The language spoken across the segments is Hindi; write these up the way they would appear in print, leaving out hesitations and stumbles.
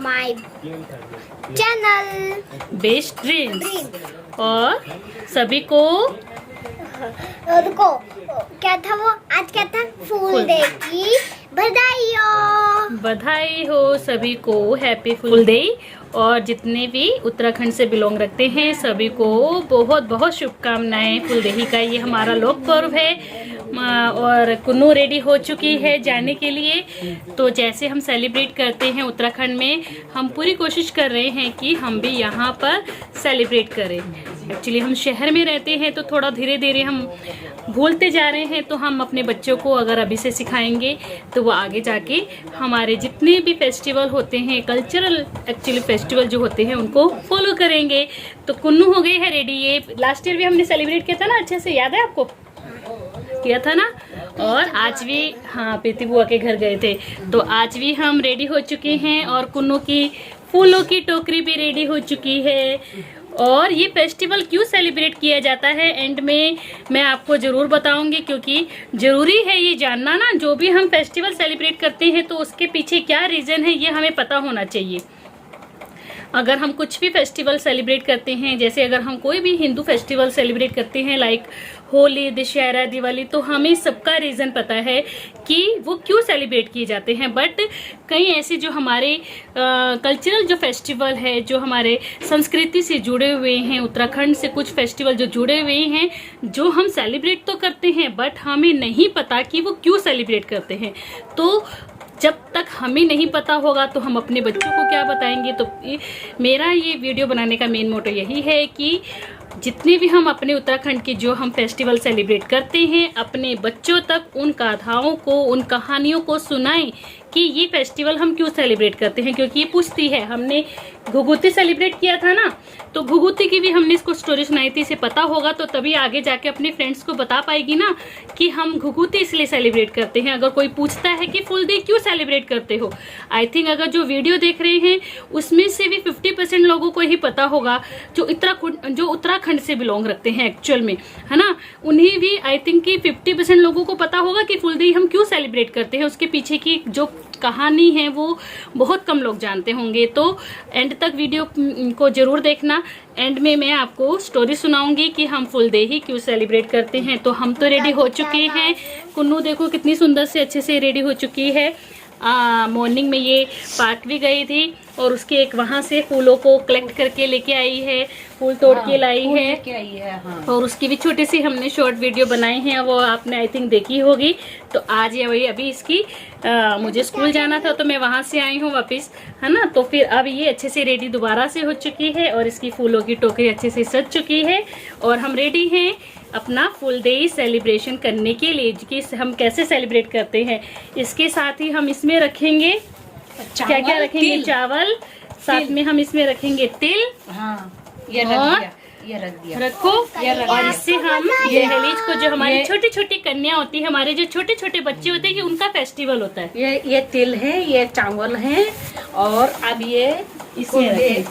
My channel best dreams. और सभी को रुको, क्या था वो? आज क्या था? फूल डे की बधाई हो। बधाई हो सभी को, हैप्पी फूल डे। और जितने भी उत्तराखंड से बिलोंग रखते हैं सभी को बहुत बहुत शुभकामनाएं। फूलदेही का ये हमारा लोक पर्व है। और कुन्नू रेडी हो चुकी है जाने के लिए। तो जैसे हम सेलिब्रेट करते हैं उत्तराखंड में, हम पूरी कोशिश कर रहे हैं कि हम भी यहाँ पर सेलिब्रेट करें। एक्चुअली हम शहर में रहते हैं तो थोड़ा धीरे धीरे हम भूलते जा रहे हैं। तो हम अपने बच्चों को अगर अभी से सिखाएंगे तो वो आगे जाके हमारे जितने भी फेस्टिवल होते हैं, कल्चरल एक्चुअली फेस्टिवल जो होते हैं, उनको फॉलो करेंगे। तो कुन्नू हो गई है रेडी। ये लास्ट ईयर भी हमने सेलिब्रेट किया था ना, अच्छे से याद है आपको? किया था ना। और आज भी हाँ प्रीति बुआ के घर गए थे, तो आज भी हम रेडी हो चुके हैं। और कुन्नू की फूलों की टोकरी भी रेडी हो चुकी है। और ये फेस्टिवल क्यों सेलिब्रेट किया जाता है एंड में मैं आपको ज़रूर बताऊंगी, क्योंकि ज़रूरी है ये जानना ना। जो भी हम फेस्टिवल सेलिब्रेट करते हैं तो उसके पीछे क्या रीज़न है ये हमें पता होना चाहिए। अगर हम कुछ भी फेस्टिवल सेलिब्रेट करते हैं, जैसे अगर हम कोई भी हिंदू फेस्टिवल सेलिब्रेट करते हैं लाइक होली, दशहरा, दिवाली, तो हमें सबका रीज़न पता है कि वो क्यों सेलिब्रेट किए जाते हैं। बट कई ऐसे जो हमारे कल्चरल जो फेस्टिवल है, जो हमारे संस्कृति से जुड़े हुए हैं, उत्तराखंड से कुछ फेस्टिवल जो जुड़े हुए हैं, जो हम सेलिब्रेट तो करते हैं बट हमें नहीं पता कि वो क्यों सेलिब्रेट करते हैं। तो जब तक हमें नहीं पता होगा तो हम अपने बच्चों को क्या बताएंगे। तो मेरा ये वीडियो बनाने का मेन मोटो यही है कि जितने भी हम अपने उत्तराखंड के जो हम फेस्टिवल सेलिब्रेट करते हैं, अपने बच्चों तक उन गाथाओं को, उन कहानियों को सुनाएं कि ये फेस्टिवल हम क्यों सेलिब्रेट करते हैं। क्योंकि ये पूछती है, हमने घुघुती सेलिब्रेट किया था ना, तो घुघुती की भी हमने इसको स्टोरी सुनाई थी। इसे पता होगा तो तभी आगे जाके अपने फ्रेंड्स को बता पाएगी ना कि हम घुघुती इसलिए सेलिब्रेट करते हैं। अगर कोई पूछता है कि फुल डे क्यों सेलिब्रेट करते हो, आई थिंक अगर जो वीडियो देख रहे हैं उसमें से भी 50% लोगों को ही पता होगा जो उत्तराखंड से बिलोंग रखते हैं एक्चुअल में, है ना। उन्हें भी आई थिंक कि 50% लोगों को पता होगा कि फुल डे हम क्यों सेलिब्रेट करते हैं। उसके पीछे की जो कहानी है वो बहुत कम लोग जानते होंगे। तो एंड तक वीडियो को जरूर देखना। एंड में मैं आपको स्टोरी सुनाऊंगी कि हम फुल डे ही क्यों सेलिब्रेट करते हैं। तो हम तो रेडी हो चुके हैं। कुन्नू देखो कितनी सुंदर से अच्छे से रेडी हो चुकी है। मॉर्निंग में ये पार्क भी गई थी और उसके एक वहाँ से फूलों को कलेक्ट करके लेके आई है, फूल तोड़ के लाई है। और उसकी भी छोटी सी हमने शॉर्ट वीडियो बनाई है, वो आपने आई थिंक देखी होगी। तो आज ये वही अभी इसकी मुझे स्कूल जाना था तो मैं वहाँ से आई हूँ वापस, है ना। तो फिर अब ये अच्छे से रेडी दोबारा से हो चुकी है और इसकी फूलों की टोकरी अच्छे से सज चुकी है। और हम रेडी हैं अपना फुल डे सेलिब्रेशन करने के लिए कि हम कैसे सेलिब्रेट करते हैं। इसके साथ ही हम इसमें रखेंगे क्या क्या रखेंगे, चावल, साथ में हम इसमें रखेंगे तिल। हाँ, ये रख दिया रखो। और इससे हम ये दहलीज को, जो हमारी छोटी छोटी कन्या होती है, हमारे जो छोटे छोटे बच्चे होते हैं, कि उनका फेस्टिवल होता है। ये तिल है, ये चावल है। और अब ये इसमें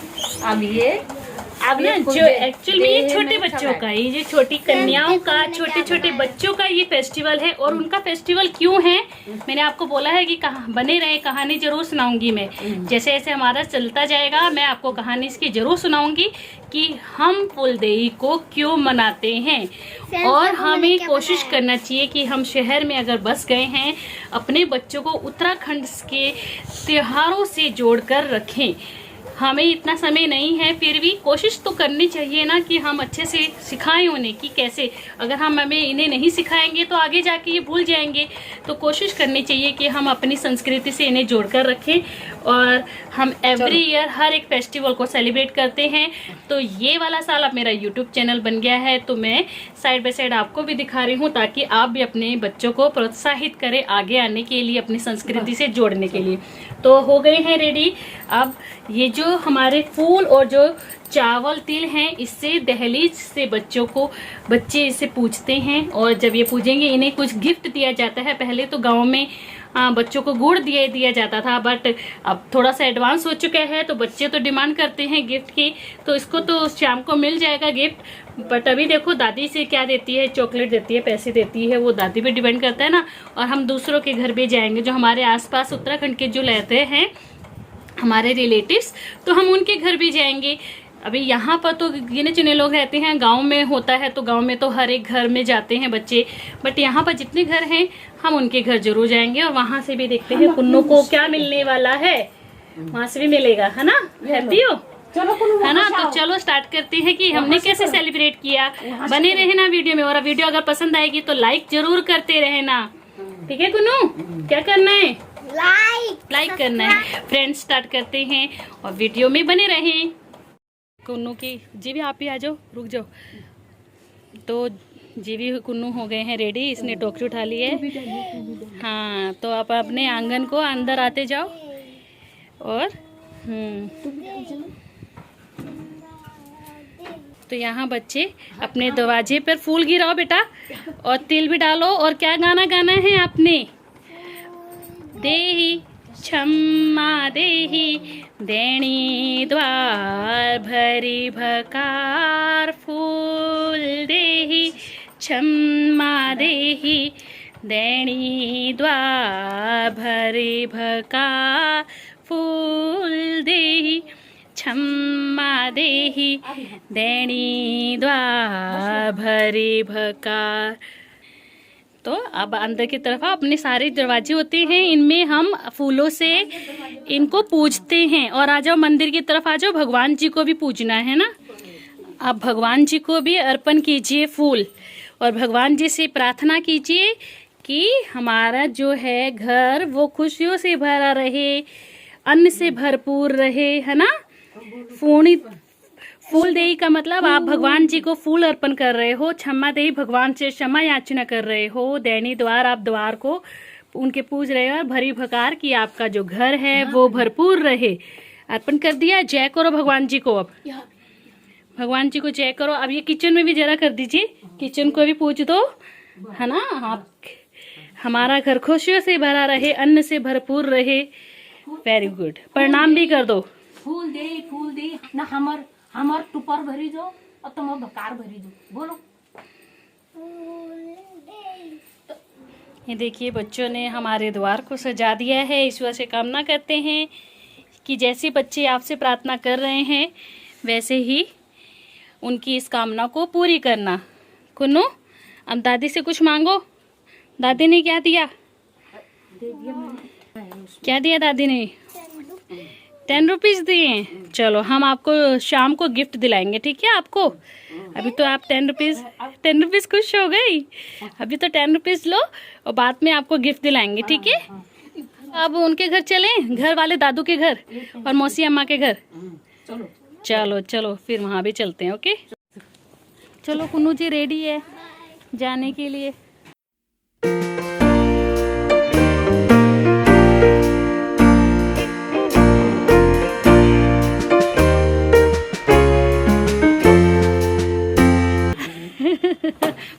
अब ना जो एक्चुअल में ये छोटे बच्चों का, ये जो छोटी कन्याओं का, छोटे छोटे बच्चों का ये फेस्टिवल है। और उनका फेस्टिवल क्यों है, मैंने आपको बोला है कि बने रहे, कहानी जरूर सुनाऊंगी मैं। जैसे जैसे हमारा चलता जाएगा मैं आपको कहानी इसकी जरूर सुनाऊंगी कि हम फुल डे को क्यों मनाते हैं। और हमें कोशिश करना चाहिए कि हम शहर में अगर बस गए हैं, अपने बच्चों को उत्तराखंड के त्योहारों से जोड़कर रखें। हमें इतना समय नहीं है, फिर भी कोशिश तो करनी चाहिए ना कि हम अच्छे से सिखाएं उन्हें कि कैसे। अगर हम इन्हें नहीं सिखाएंगे तो आगे जाके ये भूल जाएंगे। तो कोशिश करनी चाहिए कि हम अपनी संस्कृति से इन्हें जोड़कर रखें। और हम एवरी ईयर हर एक फेस्टिवल को सेलिब्रेट करते हैं। तो ये वाला साल अब मेरा यूट्यूब चैनल बन गया है, तो मैं साइड बाय साइड आपको भी दिखा रही हूँ ताकि आप भी अपने बच्चों को प्रोत्साहित करें आगे आने के लिए, अपनी संस्कृति से जोड़ने के लिए। तो हो गए हैं रेडी। अब ये जो हमारे फूल और जो चावल तिल हैं, इससे दहलीज से बच्चे इसे पूजते हैं। और जब ये पूजेंगे इन्हें कुछ गिफ्ट दिया जाता है। पहले तो गांव में बच्चों को गुड़ दिया जाता था, बट अब थोड़ा सा एडवांस हो चुका है तो बच्चे तो डिमांड करते हैं गिफ्ट की। तो इसको तो शाम को मिल जाएगा गिफ्ट। बट अभी देखो दादी से क्या देती है, चॉकलेट देती है, पैसे देती है, वो दादी पे डिपेंड करता है ना। और हम दूसरों के घर भी जाएंगे, जो हमारे आसपास उत्तराखंड के जो रहते हैं हमारे रिलेटिव्स, तो हम उनके घर भी जाएंगे। अभी यहाँ पर तो गिने चुने लोग रहते हैं, गांव में होता है तो गांव में तो हर एक घर में जाते हैं बच्चे, बट यहाँ पर जितने घर हैं हम उनके घर जरूर जाएंगे और वहां से भी देखते हैं कुन्नू को क्या मिलने वाला है, वहां से भी मिलेगा, है ना? हैप्पी हो, है ना? तो चलो स्टार्ट करते हैं कि हमने कैसे सेलिब्रेट किया। बने रहे ना वीडियो में, और वीडियो अगर पसंद आएगी तो लाइक जरूर करते रहना, ठीक है कुन्नू? क्या करना है? लाइक करना है। फ्रेंड्स स्टार्ट करते हैं और वीडियो में बने रहें। कुन्नू की जी भी आप ही आ जाओ, रुक जाओ। तो जी भी कुन्नू हो गए हैं रेडी, इसने टोकरी उठा ली है। हाँ, तो आप अपने आंगन को अंदर आते जाओ और तो यहाँ बच्चे अपने दरवाजे पर फूल गिराओ बेटा, और तिल भी डालो। और क्या गाना गाना है आपने? देही क्षमा देही देणी द्वार भरी भकार फूल देही क्षमा देही देणी द्वार भरी भकार फूल देही क्षमा देही देणी द्वार भरी भकार। तो अब अंदर की तरफ अपने सारे दरवाजे होते हैं, इनमें हम फूलों से इनको पूजते हैं। और आ जाओ मंदिर की तरफ आ जाओ, भगवान जी को भी पूजना है ना। आप भगवान जी को भी अर्पण कीजिए फूल, और भगवान जी से प्रार्थना कीजिए कि हमारा जो है घर वो खुशियों से भरा रहे, अन्न से भरपूर रहे, है ना? फूल देही का मतलब आप भगवान जी को फूल अर्पण कर रहे हो। क्षमा देही भगवान से क्षमा याचना कर रहे हो। दैनी द्वार आप द्वार को उनके पूज रहे हो। और भरी भकार की आपका जो घर है वो भरपूर रहे, अर्पण कर दिया। जय करो भगवान जी को, अब भगवान जी को जय करो। अब ये किचन में भी जरा कर दीजिए, किचन को भी पूज दो, है ना? आप हमारा घर खुशियों से भरा रहे, अन्न से भरपूर रहे। Very good. प्रणाम भी कर दो। फूल दे ना हमर टुपर भरी जो और तुम भकार भरी जो, बोलो। ये देखिए बच्चों ने हमारे द्वार को सजा दिया है। ईश्वर से कामना करते हैं कि जैसे बच्चे आपसे प्रार्थना कर रहे हैं वैसे ही उनकी इस कामना को पूरी करना। कुन्नू, अब दादी से कुछ मांगो। दादी ने क्या दिया? क्या दिया दादी ने? 10 रुपीज दिए। चलो हम आपको शाम को गिफ्ट दिलाएंगे, ठीक है? आपको अभी तो आप 10 रुपीज खुश हो गई। अभी तो 10 रुपीज लो और बाद में आपको गिफ्ट दिलाएंगे, ठीक है? अब उनके घर चलें, घर वाले दादू के घर और मौसी अम्मा के घर। चलो चलो फिर वहाँ भी चलते हैं। ओके चलो, कुन्नू जी रेडी है जाने के लिए।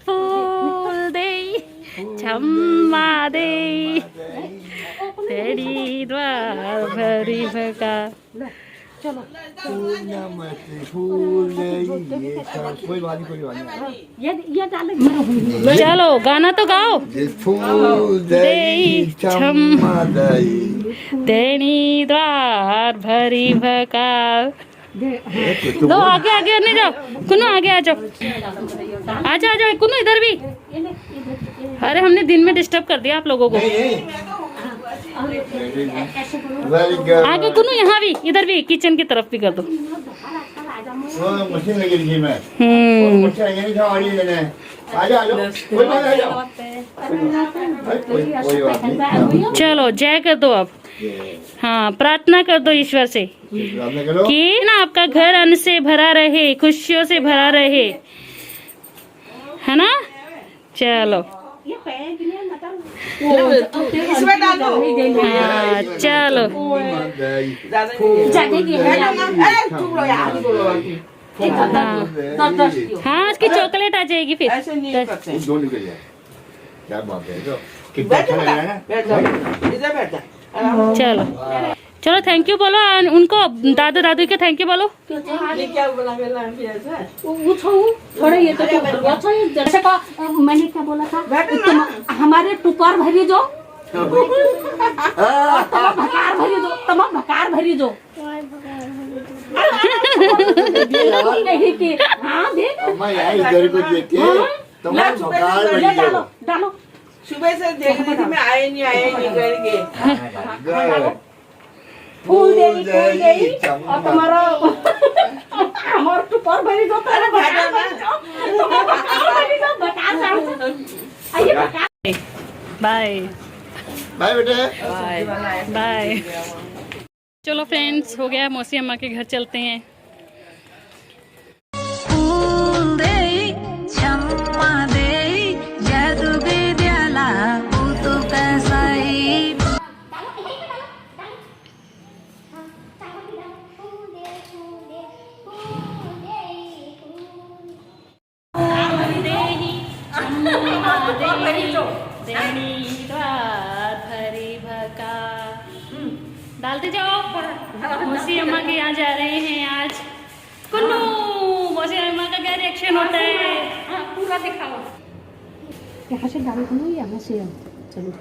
फूल दे क्षमा दे तेरी द्वार भरी भकार। चलो गाना तो गाओ। फूल दे क्षमा तेरी द्वार भरी भकार। लो आगे आगे नहीं जाओ कुन्नू, आगे आ जाओ, आ जाओ कुन्नू, इधर भी। अरे हमने दिन में डिस्टर्ब कर दिया आप लोगों को। आगे कुन्नू, यहाँ भी, इधर भी, किचन की तरफ भी कर दो। चलो जय कर दो अब। हाँ, प्रार्थना कर दो ईश्वर से कि ना आपका घर अन्न से भरा रहे, खुशियों से भरा रहे, है ना? चलो इसमें डालो। हाँ चलो। हाँ इसकी चॉकलेट आ जाएगी फिर। ऐसे नहीं करते। क्या बात है, तो कितना अच्छा लग रहा है ना। इधर बैठ। चलो चलो थैंक यू बोलो उनको, दादा दादी के थैंक यू बोलो। ये क्या बोला थोड़ा ये तो जैसे का मैंने क्या बोला था, हमारे टुपर भरी जो भकार भरी दो, तम भकार भरी दो। नहीं की, हाँ देख। अम्मा यहाँ इधर को देखे तुम्हारा भकार ये बड़ी डालो, हो। डालो। सुबह से देख रही थी मैं आए नहीं करके। फूल दे और तुम्हारा हमार टुपर भरी दो, तेरा भकार भरी दो, तुम्हारा भकार भरी दो, भकार डाल दो। आइए भकार। बाय बाय बेटे। बाय। चलो फ्रेंड्स, हो गया, मौसी अम्मा के घर चलते हैं। डालते जाओ। मौसी अम्मा के यहाँ जा रहे हैं आज। कुन्नू, मौसी अम्मा का क्या रिएक्शन होता है? पूरा दिखाओ। यहाँ से डालो कुन्नू, यहाँ से चलो।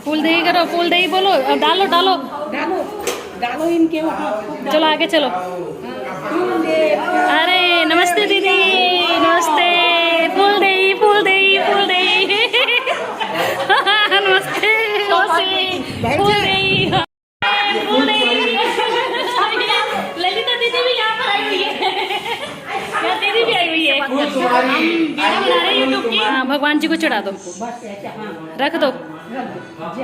फूल दही करो, फूल दही बोलो, डालो डालो डालो डालो इनके ऊपर। चलो आगे चलो। अरे नमस्ते दीदी, नमस्ते। फूल दही, फूल दही, फूल दही। नमस्ते मौसी, फूल दही, फूल दही। ललिता दीदी भी यहाँ पर आई हुई है। यहाँ दीदी भी आई हुई है। हम वीडियो बना रहे हैं यूट्यूब की। हाँ, भगवान जी को चढ़ा दो, रख दो।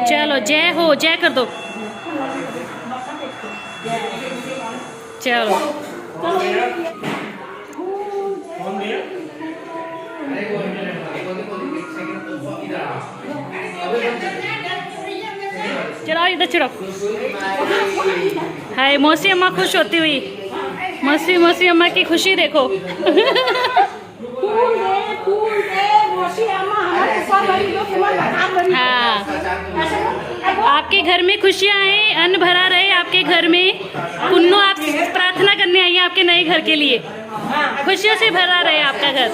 चलो जय हो, जय कर दो। चलो चलो इधर चढ़ो। हाय, मौसी अम्मा खुश होती हुई। मौसी अम्मा की खुशी देखो। हाँ, आपके घर में खुशियाँ हैं, अन्न भरा रहे आपके घर में। कुन्नू, आप प्रार्थना करने आई हैं आपके नए घर के लिए। खुशियों से भरा रहे आपका घर।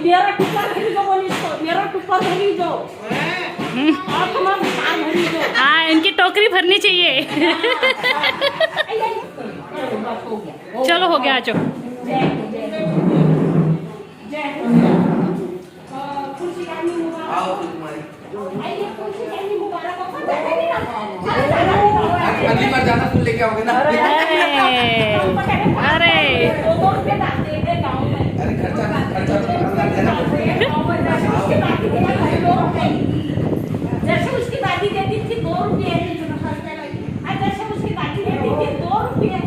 मेरा टुकड़ा भरी दो, बोली इसको, मेरा टुकड़ा भरी दो। और तुम्हारा भकार भरी दो। हाँ, इनकी टोकरी भरनी चाहिए। चलो हो गया, आ जाओ। अगली बार जाना फूल लेके आओगे ना। अरे अरे खर्चा जैसे उसकी दादी देती थी 2 रुपये, जैसे उसकी दादी देती थी 2 रुपये,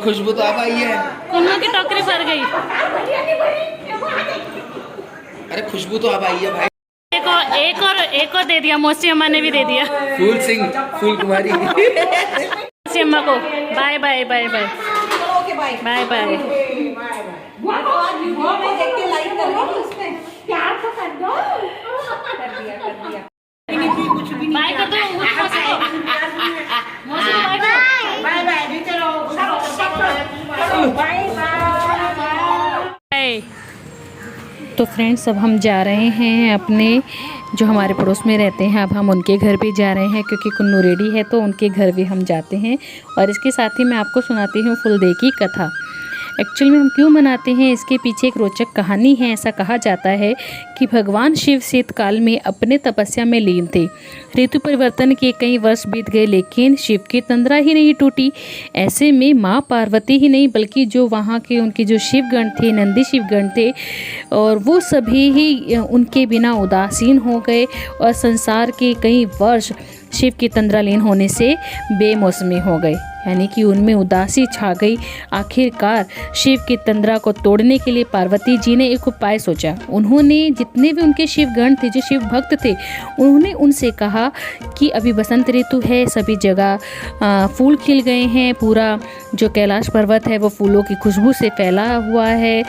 खुशबू तो अब आई है। कुन्नू की टोकरी भर गई। अरे खुशबू तो अब आई है भाई। एक और दे दिया, मौसी अम्मा ने भी दे दिया। फूल सिंह, फूल कुमारी। मौसी अम्मा को bye bye bye bye okay bye bye bye. प्यार तो कर दो। बाय कर दो। मौसी बाय बाय बाय। चलो बाय बाय। तो फ्रेंड्स, अब हम जा रहे हैं अपने जो हमारे पड़ोस में रहते हैं, अब हम उनके घर भी जा रहे हैं क्योंकि कुन्नू रेडी है, तो उनके घर भी हम जाते हैं। और इसके साथ ही मैं आपको सुनाती हूँ फूलदेई की कथा। एक्चुअल में हम क्यों मनाते हैं, इसके पीछे एक रोचक कहानी है। ऐसा कहा जाता है कि भगवान शिव शीतकाल में अपने तपस्या में लीन थे। ऋतु परिवर्तन के कई वर्ष बीत गए, लेकिन शिव की तंद्रा ही नहीं टूटी। ऐसे में माँ पार्वती ही नहीं बल्कि जो वहाँ के उनके जो शिवगण थे, नंदी शिवगण थे, और वो सभी ही उनके बिना उदासीन हो गए और संसार के कई वर्ष शिव की तंद्रालीन होने से बेमौसमी हो गए, यानी कि उनमें उदासी छा गई। आखिरकार शिव की तंद्रा को तोड़ने के लिए पार्वती जी ने एक उपाय सोचा। उन्होंने जितने भी उनके शिवगण थे, जो शिव भक्त थे, उन्होंने उनसे कहा कि अभी बसंत ऋतु है, सभी जगह फूल खिल गए हैं, पूरा जो कैलाश पर्वत है वो फूलों की खुशबू से फैला हुआ है,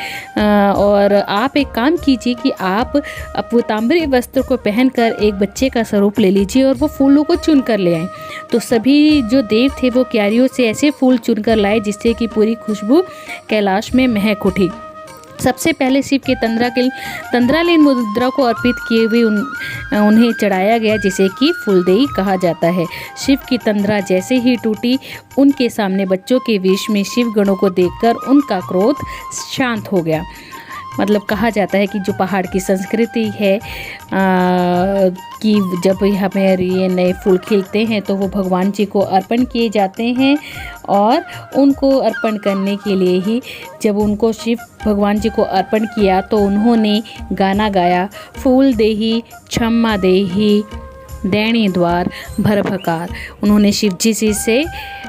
और आप एक काम कीजिए कि आप पीताम्बरी वस्त्र को पहनकर एक बच्चे का स्वरूप ले लीजिए और वो फूलों को को चुन कर ले आए। तो सभी जो देव थे वो क्यारियों से ऐसे फूल चुनकर लाए जिससे कि पूरी खुशबू कैलाश में महक उठी। सबसे पहले शिव के तंद्रालीन मुद्रा को अर्पित किए हुए उन्हें चढ़ाया गया, जिसे कि फूलदेई कहा जाता है। शिव की तंद्रा जैसे ही टूटी, उनके सामने बच्चों के वेश में शिव गणों को देखकर उनका क्रोध शांत हो गया। मतलब कहा जाता है कि जो पहाड़ की संस्कृति है कि जब हमें ये नए फूल खिलते हैं तो वो भगवान जी को अर्पण किए जाते हैं, और उनको अर्पण करने के लिए ही जब उनको शिव भगवान जी को अर्पण किया तो उन्होंने गाना गाया, फूल देही क्षमा देही दैणी द्वार भरभकार। उन्होंने शिव जी से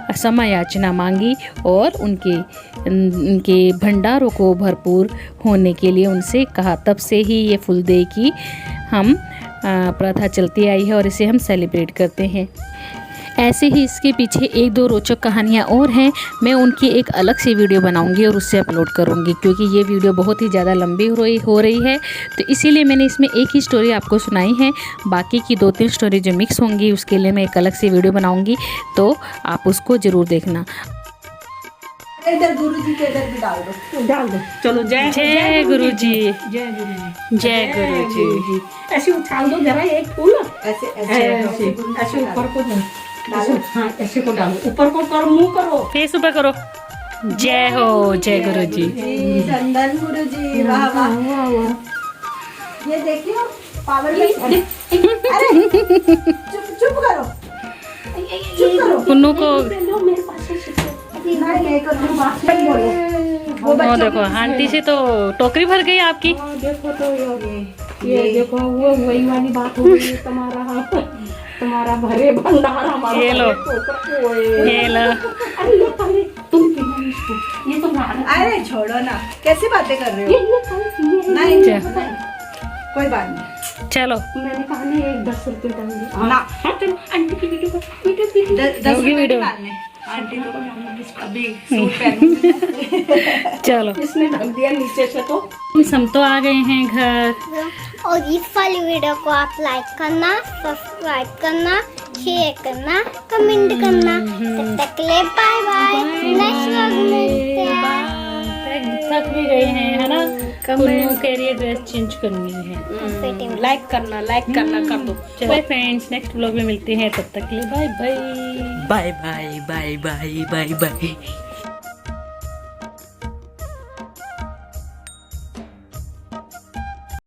क्षमा याचना मांगी और उनके भंडारों को भरपूर होने के लिए उनसे कहा। तब से ही ये फूलदेई की हम प्रथा चलती आई है और इसे हम सेलिब्रेट करते हैं। ऐसे ही इसके पीछे एक दो रोचक कहानियाँ और हैं, मैं उनकी एक अलग सी वीडियो बनाऊंगी और उससे अपलोड करूंगी, क्योंकि ये वीडियो बहुत ही ज़्यादा लंबी हो रही है, तो इसीलिए मैंने इसमें एक ही स्टोरी आपको सुनाई है। बाकी की 2-3 स्टोरी जो मिक्स होंगी उसके लिए मैं एक अलग सी वीडियो बनाऊंगी, तो आप उसको ज़रूर देखना। इधर गुरुजी के इधर भी डाल दो। चलो जय गुरु जी, जय गुरुजी, जय गुरु जी। ऐसे उछाल दो जरा एक फूल, ऐसे ऐसे ऊपर को डालो। हाँ, ऐसे को डालो, ऊपर को करो, मुंह करो, फेस ऊपर करो। जय हो जय गुरु जी। चंदन गुरुजी, वाह वाह। ये देखियो पावर में। अरे चुप करो, चुप करो। पुन्नू को मेरे पास नहीं करो, बात मत बोलो। वो देखो आंटी से तो टोकरी भर गई आपकी। देखो तो ये देखो वो वही वाली बात हो गई। तुम्हारा भरे भंडार हमारा। ये लो, ये लो। अरे ये पहले तुम पीना इसको, ये तो अरे छोड़ो ना, कैसी बातें कर रहे हो? ये नहीं चल। कोई बात नहीं, चलो मैंने कहा नहीं, एक 10 रुपये डाल दे ना। हाँ चलो, आंटी की वीडियो वीडियो 10 रुपए वीडियो। डालने आंटी को अभी सूट पहनूंगी। चलो, इसने ढक दिया नीचे से तो। हम तो आ गए हैं घर। और इस वाली वीडियो को आप लाइक करना, सब्सक्राइब करना, शेयर करना, कमेंट करना। तब तक के लिए बाय बाय। नेक्स्ट व्लॉग में मिलते हैं। थक भी गए हैं, है ना? पुन्नू कह रही है ड्रेस चेंज करनी है। लाइक करना कर दो। चलो फ्रेंड्स, नेक्स्ट व्लॉग में मिलते हैं, तब तक के लिए bye bye. Bye bye bye bye bye bye.